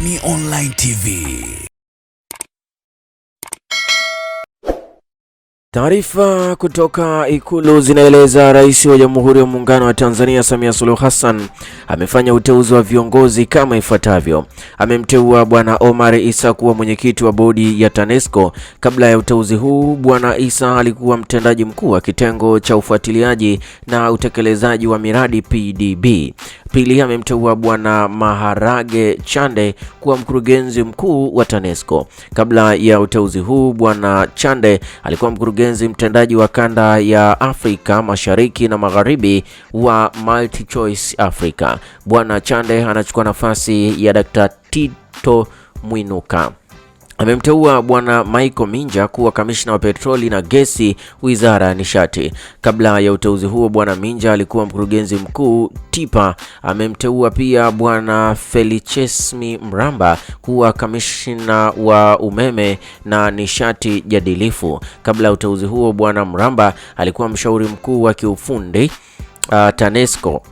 Boni Online TV. Taarifa kutoka Ikulu zinaeleza Rais wa Jamhuri ya Muungano wa Tanzania Samia Suluhu Hassan amefanya uteuzi wa viongozi kama ifuatavyo. Amemteua Bwana Omar Issa kuwa mwenyekiti wa bodi ya TANESCO. Kabla ya uteuzi huu, Bwana Issa alikuwa mtendaji mkuu wa kitengo cha ufuatiliaji na utekelezaji wa miradi PDB. Pili, amemteua Bwana Maharage Chande kuwa mkurugenzi mkuu wa TANESCO. Kabla ya uteuzi huu, Bwana Chande alikuwa mkurugenzi mtendaji wa kanda ya Afrika Mashariki na Magharibi wa MultiChoice Africa. Bwana Chande anachukua nafasi ya Dr. Tito Mwinuka. Amemteua Bwana Michael Minja kuwa kamishna wa petroli na gesi, Wizara ya Nishati. Kabla ya uteuzi huo, Bwana Minja alikuwa mkurugenzi mkuu TIPA. Amemteua pia Bwana Felichesmi Mramba kuwa kamishna wa umeme na nishati jadilifu. Kabla ya uteuzi huo, Bwana Mramba alikuwa mshauri mkuu wa kiufundi TANESCO.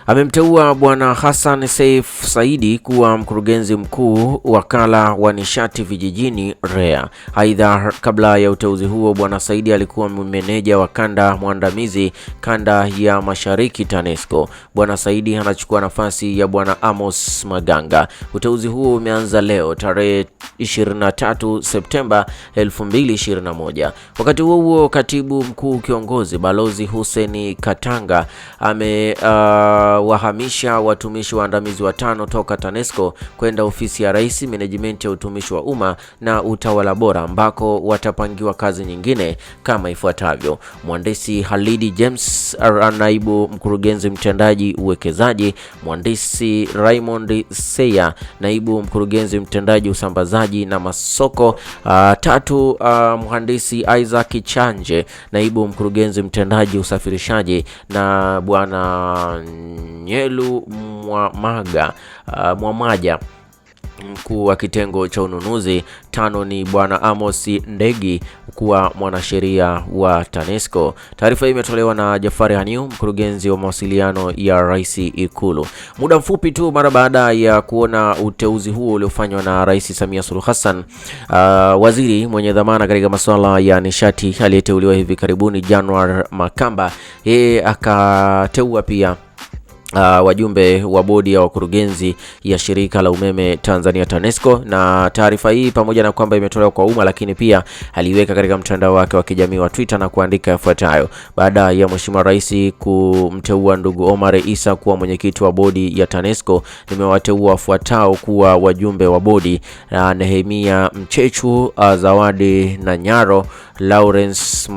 Amemteua Bwana Hassan Saif Saidi kuwa mkurugenzi mkuu wakala wa nishati vijijini REA. Aidha, kabla ya uteuzi huo, Bwana Saidi alikuwa meneja wa kanda mwandamizi kanda ya Mashariki TANESCO. Bwana Saidi anachukua nafasi ya Bwana Amos Maganga. Uteuzi huo umeanza leo tarehe 23 Septemba 2021. Wakati huo katibu mkuu kiongozi Balozi Hussein Katanga wahamisha watumishi waandamizi watano toka TANESCO kwenda ofisi ya Rais, management ya utumishi wa umma na utawala bora, ambako watapangiwa kazi nyingine kama ifuatavyo. Mhandisi Halidi James, naibu mkurugenzi mtendaji uwekezaji. Mhandisi Raymond Seya, naibu mkurugenzi mtendaji usambazaji na masoko. Tatu, mhandisi Isaac Chanje, naibu mkurugenzi mtendaji usafirishaji, na Bwana Nyelu Mwamaja, mkuu wa kitengo cha ununuzi. Tano ni Bwana Amos Ndegi, kuwa mwanasheria wa TANESCO. Taarifa hii imetolewa na Jafari Haniu, mkurugenzi wa mawasiliano ya Rais Ikulu. Muda mfupi tu mara baada ya kuona uteuzi huo uliofanywa na Rais Samia Suluhu Hassan, waziri mwenye dhamana katika masuala ya nishati aliyeteuliwa hivi karibuni, January Makamba, yeye akateua pia wajumbe wa bodi ya wakurugenzi ya shirika la umeme Tanzania TANESCO. Na taarifa hii, pamoja na kwamba imetolewa kwa umma, lakini pia aliweka katika mtandao wake wa kijamii wa Twitter na kuandika yafuatayo: baada ya Mheshimiwa Rais kumteua ndugu Omar Issa kuwa mwenyekiti wa bodi ya TANESCO, nimewateua wafuatao kuwa wajumbe wa bodi: Nehemia Mchechu, Zawadi Nanyaro, Lawrence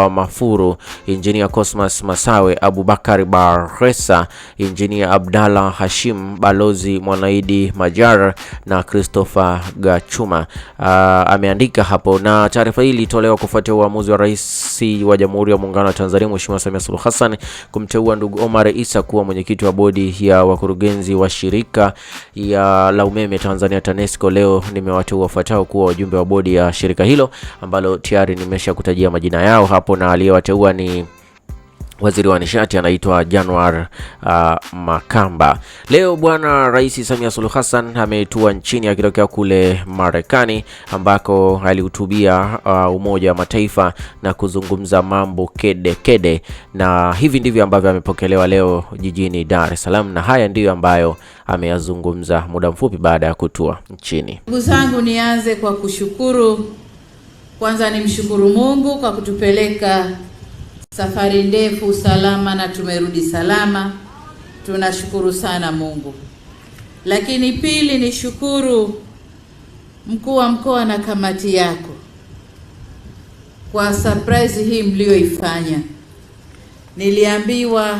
Mafuru, Engineer Cosmas Masawe, Abubakar Barresa, Engineer Abdallah Hashim, Balozi Mwanaidi Majar na Christopher Gachuma. Ameandika hapo, na taarifa hii ilitolewa kufuatia uamuzi wa Rais wa Jamhuri ya Muungano wa Tanzania Mheshimiwa Samia Suluhu Hassan kumteua ndugu Omar Issa kuwa mwenyekiti wa bodi ya wakurugenzi wa shirika la umeme Tanzania TANESCO. Leo nimewateua wafuatao kuwa wajumbe wa bodi ya shirika hilo, ambalo tayari nimeshakutajia majina yao hapo, na aliyewateua ni waziri wa nishati anaitwa January Makamba. Leo Bwana Rais Samia Suluhu Hassan ametua nchini akitokea kule Marekani, ambako alihutubia Umoja wa Mataifa na kuzungumza mambo kede, na hivi ndivyo ambavyo amepokelewa leo jijini Dar es Salaam, na haya ndiyo ambayo ameyazungumza muda mfupi baada ya kutua nchini. Ndugu zangu, nianze kwa kushukuru. Kwanza nimshukuru Mungu kwa kutupeleka safari ndefu salama na tumerudi salama. Tunashukuru sana Mungu. Lakini pili, nishukuru mkuu wa mkoa na kamati yako kwa surprise hii mlioifanya. Niliambiwa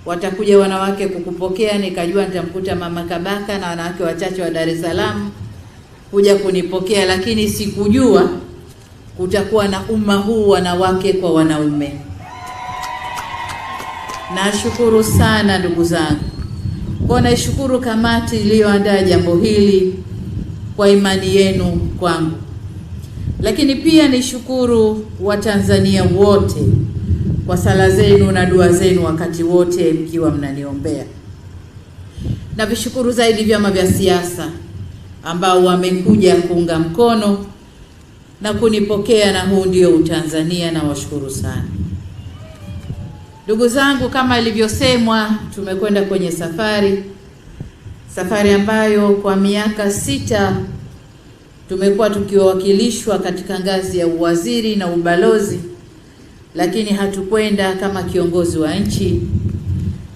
watakuja wanawake kukupokea, nikajua nitamkuta Mama Kabaka na wanawake wachache wa Dar es Salaam kuja kunipokea, lakini sikujua kutakuwa na umma huu wanawake kwa wanaume. Nashukuru sana ndugu zangu. Kwa naishukuru kamati iliyoandaa jambo hili kwa imani yenu kwangu. Lakini pia nishukuru Watanzania wote kwa sala zenu na dua zenu wakati wote mkiwa mnaniombea. na vishukuru zaidi vyama vya siasa ambao wamekuja kuunga mkono na kunipokea, na huu ndio Utanzania, na washukuru sana. Ndugu zangu, kama ilivyosemwa, tumekwenda kwenye safari ambayo kwa miaka 6 tumekuwa tukiwakilishwa katika ngazi ya uwaziri na ubalozi, lakini hatukwenda kama kiongozi wa nchi.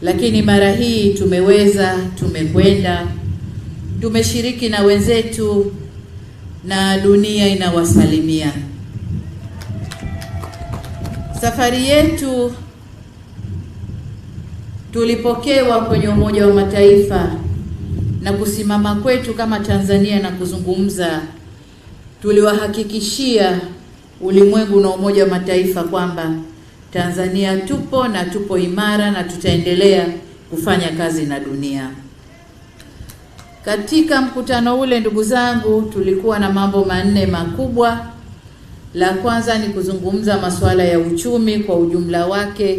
Lakini mara hii tumekwenda, tumeshiriki na wenzetu na dunia inawasalimia. Safari yetu tulipokewa kwenye Umoja wa Mataifa, na kusimama kwetu kama Tanzania na kuzungumza, tuliwahakikishia ulimwengu na Umoja wa Mataifa kwamba Tanzania tupo na tupo imara na tutaendelea kufanya kazi na dunia. Katika mkutano ule, ndugu zangu, tulikuwa na mambo 4 makubwa. La kwanza ni kuzungumza masuala ya uchumi kwa ujumla wake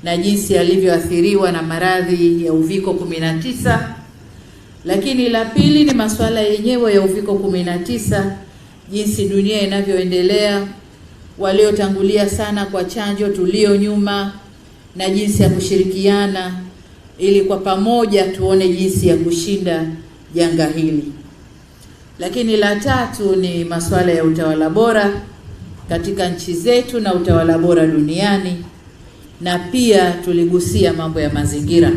na jinsi yalivyoathiriwa na maradhi ya uviko 19. Lakini la pili ni masuala yenyewe ya uviko 19, jinsi dunia inavyoendelea, waliotangulia sana kwa chanjo, tulio nyuma, na jinsi ya kushirikiana ili kwa pamoja tuone jinsi ya kushinda janga hili. Lakini la tatu ni masuala ya utawala bora katika nchi zetu na utawala bora duniani, na pia tuligusia mambo ya mazingira.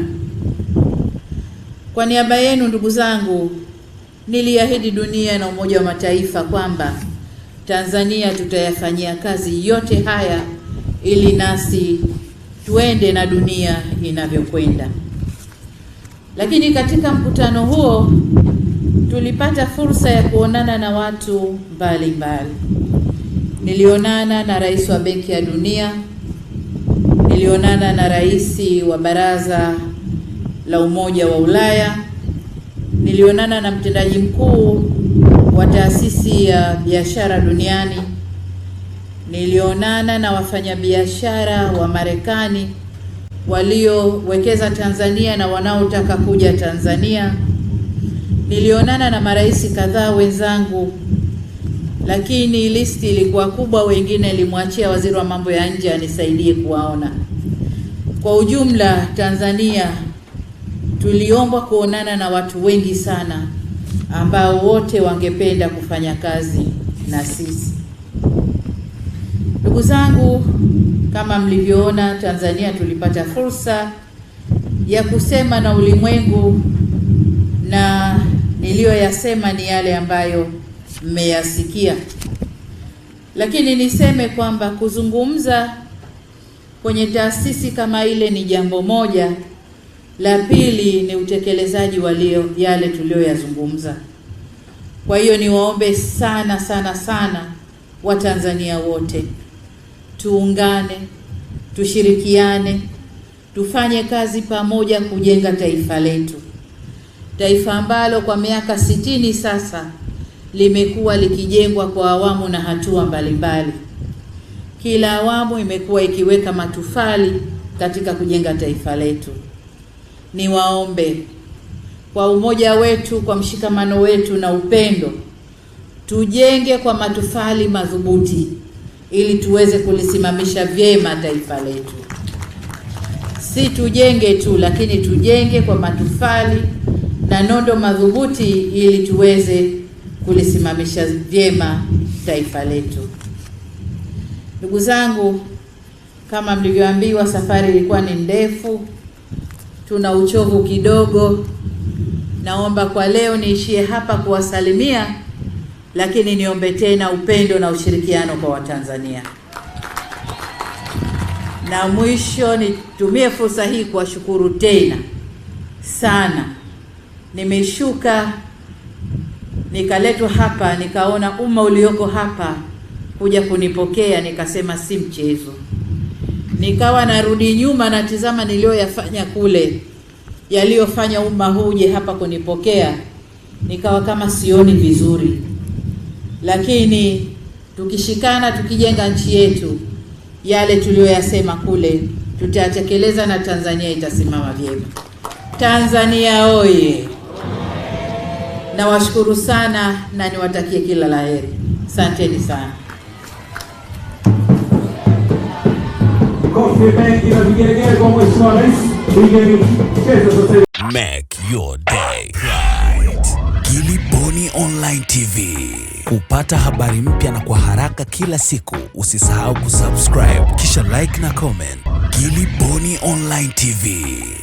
Kwa niaba yenu, ndugu zangu, niliahidi dunia na Umoja wa Mataifa kwamba Tanzania tutayafanyia kazi yote haya ili nasi tuende na dunia inavyokwenda. Lakini katika mkutano huo tulipata fursa ya kuonana na watu mbalimbali. Nilionana na Rais wa Benki ya Dunia, nilionana na Rais wa Baraza la Umoja wa Ulaya, nilionana na mtendaji mkuu wa Taasisi ya Biashara Duniani, nilionana na wafanyabiashara wa Marekani waliowekeza Tanzania na wanaotaka kuja Tanzania, nilionana na marais kadhaa wenzangu, lakini listi ilikuwa kubwa, wengine nilimwachia waziri wa mambo ya nje anisaidie kuwaona. Kwa ujumla, Tanzania tuliomba kuonana na watu wengi sana ambao wote wangependa kufanya kazi na sisi. Ndugu zangu, kama mlivyoona, Tanzania tulipata fursa ya kusema na ulimwengu, na niliyoyasema ni yale ambayo mmeyasikia. Lakini niseme kwamba kuzungumza kwenye taasisi kama ile ni jambo moja, la pili ni utekelezaji wa yale tuliyoyazungumza. Kwa hiyo niwaombe sana sana sana Watanzania wote, tuungane, tushirikiane, tufanye kazi pamoja kujenga taifa letu, taifa ambalo kwa miaka 60 sasa limekuwa likijengwa kwa awamu na hatua mbalimbali. Kila awamu imekuwa ikiweka matofali katika kujenga taifa letu. Niwaombe kwa umoja wetu, kwa mshikamano wetu na upendo, tujenge kwa matofali madhubuti ili tuweze kulisimamisha vyema taifa letu. Si tujenge tu, lakini tujenge kwa matofali na nondo madhubuti ili tuweze kulisimamisha vyema taifa letu. Ndugu zangu, kama mlivyoambiwa, safari ilikuwa ni ndefu, tuna uchovu kidogo. Naomba kwa leo niishie hapa kuwasalimia, lakini niombe tena upendo na ushirikiano kwa Watanzania. Na mwisho nitumie fursa hii kuwashukuru tena sana. Nimeshuka nikaletwa hapa, nikaona umma ulioko hapa kuja kunipokea, nikasema si mchezo. Nikawa narudi nyuma natizama niliyoyafanya kule, yaliyofanya umma huje hapa kunipokea, nikawa kama sioni vizuri. Lakini tukishikana, tukijenga nchi yetu, yale tuliyoyasema kule tutatekeleza na Tanzania itasimama vyema. Tanzania oye! Nawashukuru sana na niwatakie kila laheri. Asanteni sana. Make your day right. Gilly Bonny Online TV. Kupata habari mpya na kwa haraka kila siku, usisahau kusubscribe kisha like na comment. Gilly Bonny Online TV.